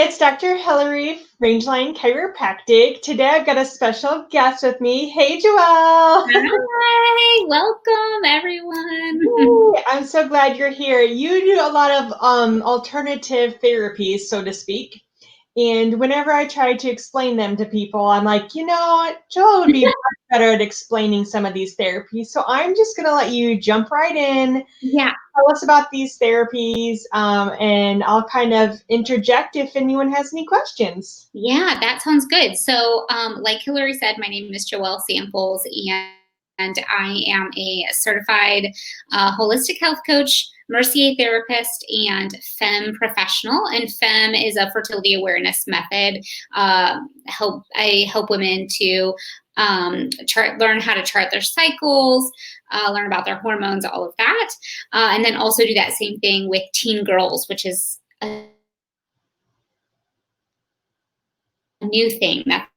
it's Dr. Hillary, Rangeline Chiropractic. Today I've got a special guest with me. Hey, Joelle. Hi, welcome everyone. Yay, I'm so glad you're here. You do a lot of alternative therapies, so to speak. And whenever I try to explain them to people, I'm like, Joelle would be much better at explaining some of these therapies. So I'm just going to let you jump right in. Yeah. Tell us about these therapies, and I'll kind of interject if anyone has any questions. Yeah, that sounds good. So, like Hillary said, my name is Joelle Samples, and I am a certified holistic health coach, Mercier therapist, and femme professional. And femme is a fertility awareness method. I help women to learn how to chart their cycles, learn about their hormones, all of that, and then also do that same thing with teen girls, which is a new thing that's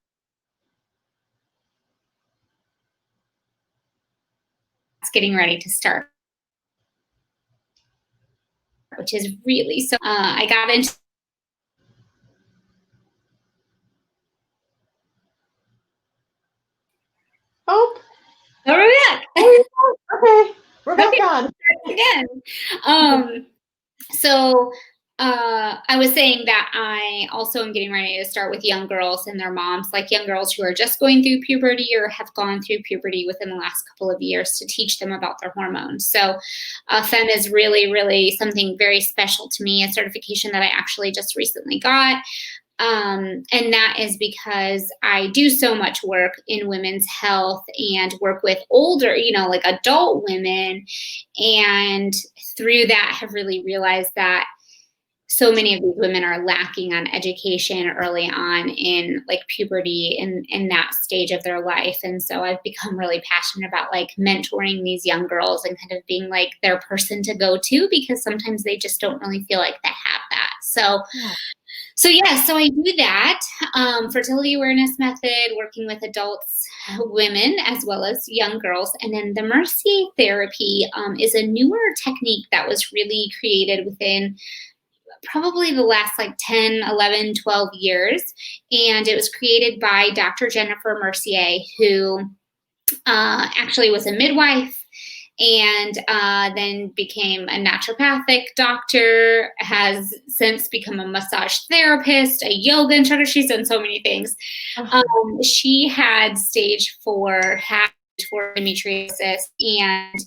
getting ready to start, which is really so. I got into. Oh, Oh, we're back. okay, we're back Okay, on. again. So I was saying that I also am getting ready to start with young girls and their moms, like young girls who are just going through puberty or have gone through puberty within the last couple of years, to teach them about their hormones. So FEM is really, really something very special to me, a certification that I actually just recently got. And that is because I do so much work in women's health and work with older, like adult women. And through that, have really realized that so many of these women are lacking on education early on in like puberty and in that stage of their life. And so I've become really passionate about like mentoring these young girls and kind of being like their person to go to, because sometimes they just don't really feel like they have that. So I do that fertility awareness method, working with adults, women, as well as young girls. And then the Mercier Therapy is a newer technique that was really created within probably the last like 10, 11, 12 years. And it was created by Dr. Jennifer Mercier, who actually was a midwife and then became a naturopathic doctor, has since become a massage therapist, a yoga instructor. She's done so many things. She had stage 4 endometriosis, and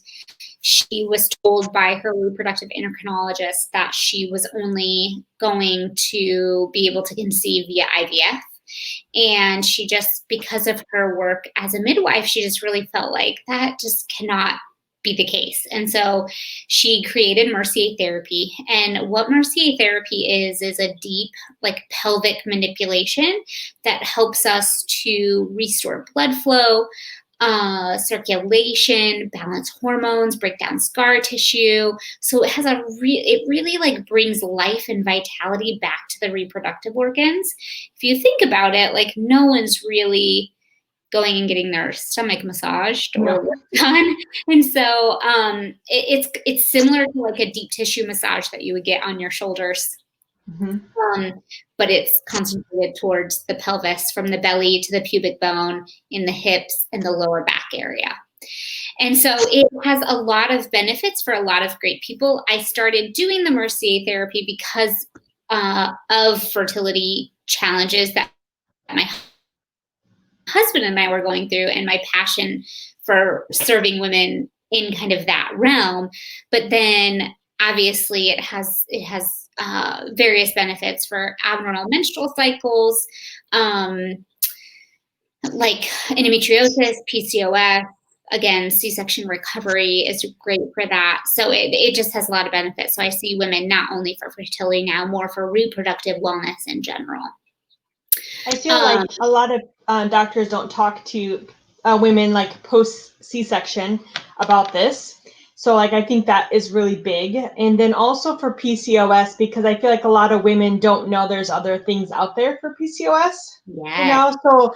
she was told by her reproductive endocrinologist that she was only going to be able to conceive via IVF. And she just, because of her work as a midwife, she just really felt like that just cannot be the case. And so she created Mercier Therapy. And what Mercier Therapy is a deep, like pelvic manipulation that helps us to restore blood flow, circulation, balance hormones, break down scar tissue. So it has it really like brings life and vitality back to the reproductive organs. If you think about it, like no one's really going and getting their stomach massaged or done. And so it's similar to like a deep tissue massage that you would get on your shoulders. Mm-hmm. But it's concentrated towards the pelvis, from the belly to the pubic bone, in the hips and the lower back area. And so it has a lot of benefits for a lot of great people. I started doing the Mercier Therapy because of fertility challenges that my husband and I were going through, and my passion for serving women in kind of that realm. But then obviously it has various benefits for abnormal menstrual cycles, like endometriosis, PCOS. Again, C-section recovery is great for that. So it just has a lot of benefits. So I see women not only for fertility now, more for reproductive wellness in general. I feel like a lot of doctors don't talk to women like post C-section about this. So like I think that is really big. And then also for PCOS, because I feel like a lot of women don't know there's other things out there for PCOS. Yeah. So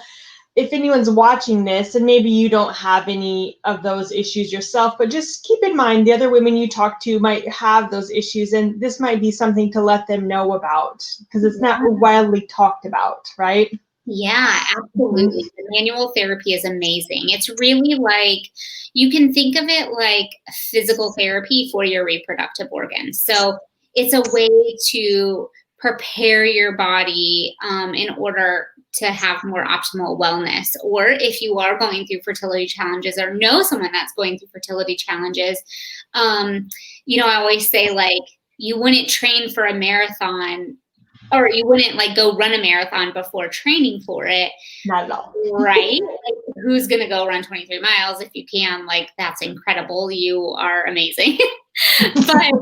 if anyone's watching this, and maybe you don't have any of those issues yourself, but just keep in mind the other women you talk to might have those issues, and this might be something to let them know about because it's not widely talked about, right? Yeah, absolutely. The manual therapy is amazing. It's really like, you can think of it like physical therapy for your reproductive organs. So it's a way to prepare your body in order to have more optimal wellness. Or if you are going through fertility challenges or know someone that's going through fertility challenges, you know, I always say, like, you wouldn't train for a marathon, or you wouldn't like go run a marathon before training for it. Not at all. Right? Like, who's going to go run 23 miles if you can? Like, that's incredible. You are amazing. But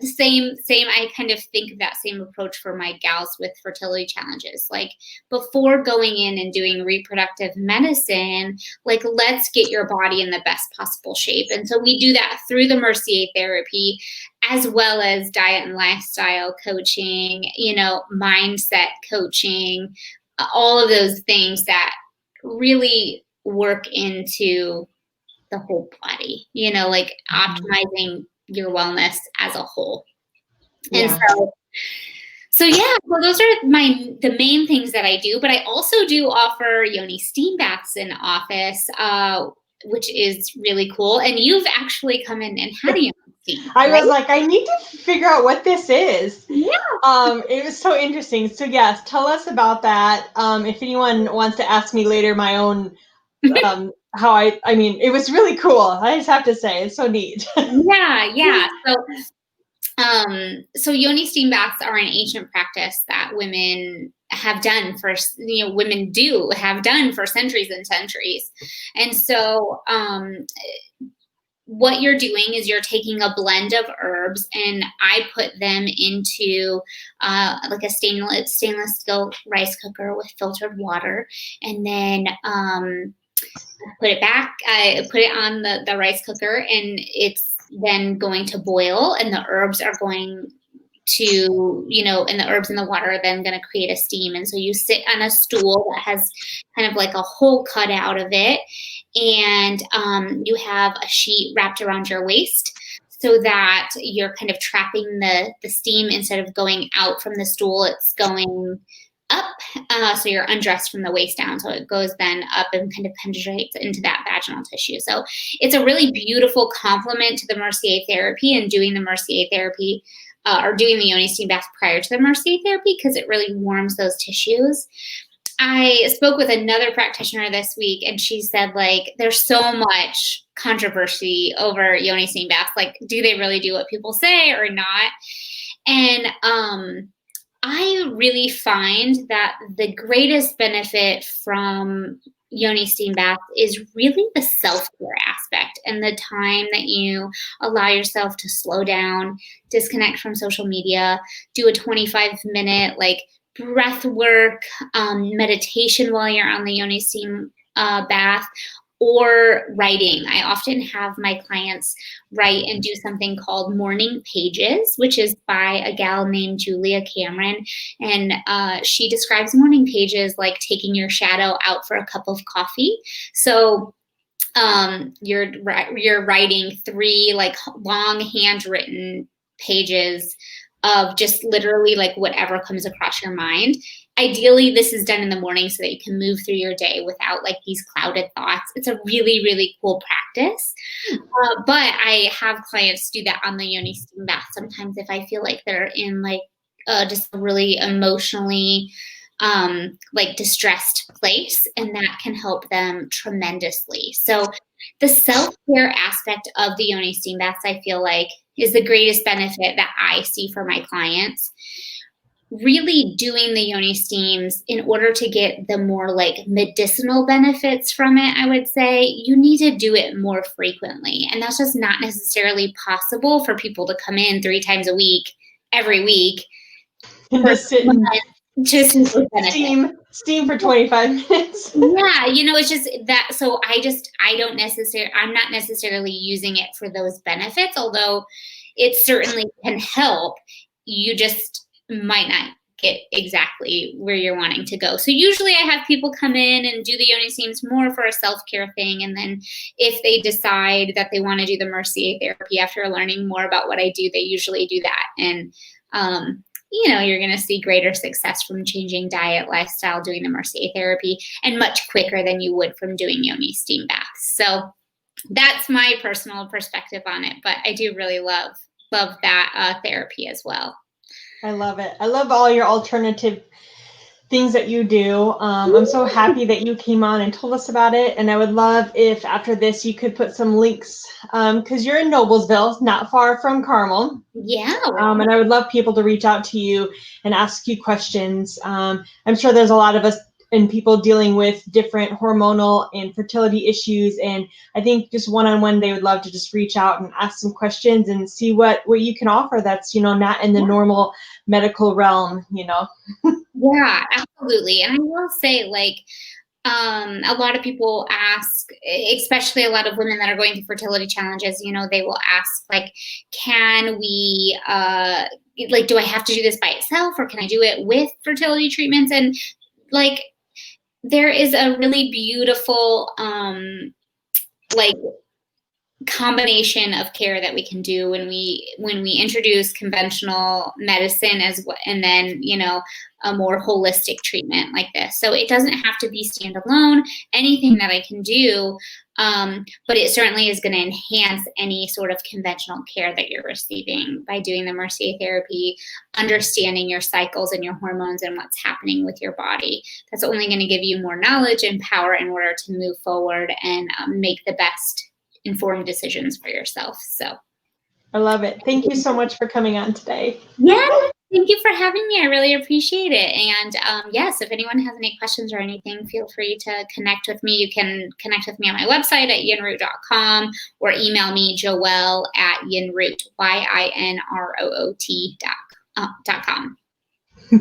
same, I kind of think of that same approach for my gals with fertility challenges. Like, before going in and doing reproductive medicine, like, let's get your body in the best possible shape. And so we do that through the Mercier Therapy, as well as diet and lifestyle coaching, you know, mindset coaching, all of those things that really work into the whole body, you know, like optimizing your wellness as a whole. And so yeah, well, those are the main things that I do, but I also do offer Yoni steam baths in office, which is really cool. And you've actually come in and had a Yoni steam. I was like, I need to figure out what this is. Yeah. It was so interesting. So yes, tell us about that. If anyone wants to ask me later my own how I mean, it was really cool. I just have to say, it's so neat. Yeah. So Yoni steam baths are an ancient practice that women have done for, you know, women do have done for centuries and centuries. And so, what you're doing is you're taking a blend of herbs, and I put them into like a stainless steel rice cooker with filtered water, and then put it back. I put it on the rice cooker, and it's then going to boil, and the herbs are going to, you know, and the herbs in the water are then going to create a steam. And so you sit on a stool that has kind of like a hole cut out of it, and you have a sheet wrapped around your waist so that you're kind of trapping the steam. Instead of going out from the stool, it's going up, so you're undressed from the waist down, so it goes then up and kind of penetrates into that vaginal tissue. So it's a really beautiful complement to the Mercier Therapy, and doing the Mercier Therapy or doing the Yoni steam bath prior to the Mercier Therapy, because it really warms those tissues. I spoke with another practitioner this week, and she said, like, there's so much controversy over Yoni steam baths. Like, do they really do what people say or not? And I really find that the greatest benefit from Yoni steam bath is really the self-care aspect, and the time that you allow yourself to slow down, disconnect from social media, do a 25-minute like breath work, meditation while you're on the Yoni steam bath, or writing. I often have my clients write and do something called morning pages, which is by a gal named Julia Cameron. And she describes morning pages like taking your shadow out for a cup of coffee. So you're writing 3 like long handwritten pages of just literally like whatever comes across your mind. Ideally, this is done in the morning so that you can move through your day without like these clouded thoughts. It's a really, really cool practice. But I have clients do that on the Yoni steam bath sometimes if I feel like they're in like just a really emotionally like distressed place, and that can help them tremendously. So the self-care aspect of the Yoni steam baths, I feel like, is the greatest benefit that I see for my clients. Really doing the Yoni steams, in order to get the more like medicinal benefits from it, I would say you need to do it more frequently. And that's just not necessarily possible for people to come in 3 times a week, every week. And just sit and steam for 25 minutes. Yeah, you know, it's just that. So I'm not necessarily using it for those benefits, although it certainly can help. You just might not get exactly where you're wanting to go. So usually I have people come in and do the Yoni steams more for a self-care thing. And then if they decide that they want to do the Mercier Therapy after learning more about what I do, they usually do that. And, you're going to see greater success from changing diet, lifestyle, doing the Mercier Therapy, and much quicker than you would from doing Yoni steam baths. So that's my personal perspective on it. But I do really love that therapy as well. I love it. I love all your alternative things that you do. I'm so happy that you came on and told us about it. And I would love if after this you could put some links, because you're in Noblesville, not far from Carmel. Yeah. And I would love people to reach out to you and ask you questions. I'm sure there's a lot of us and people dealing with different hormonal and fertility issues. And I think just one-on-one, they would love to just reach out and ask some questions and see what you can offer that's, not in the normal medical realm, Yeah, absolutely. And I will say, a lot of people ask, especially a lot of women that are going through fertility challenges, they will ask, can we, do I have to do this by itself, or can I do it with fertility treatments? And there is a really beautiful, combination of care that we can do when we introduce conventional medicine and then a more holistic treatment like this. So it doesn't have to be standalone, anything that I can do, but it certainly is going to enhance any sort of conventional care that you're receiving by doing the Mercier Therapy, understanding your cycles and your hormones and what's happening with your body. That's only going to give you more knowledge and power in order to move forward and make the best informed decisions for yourself. So I love it. Thank you so much for coming on today. Yeah, thank you for having me. I really appreciate it. And yes, if anyone has any questions or anything, feel free to connect with me. You can connect with me on my website at YinRoot.com or email me Joelle at YinRoot, YinRoot.com. So.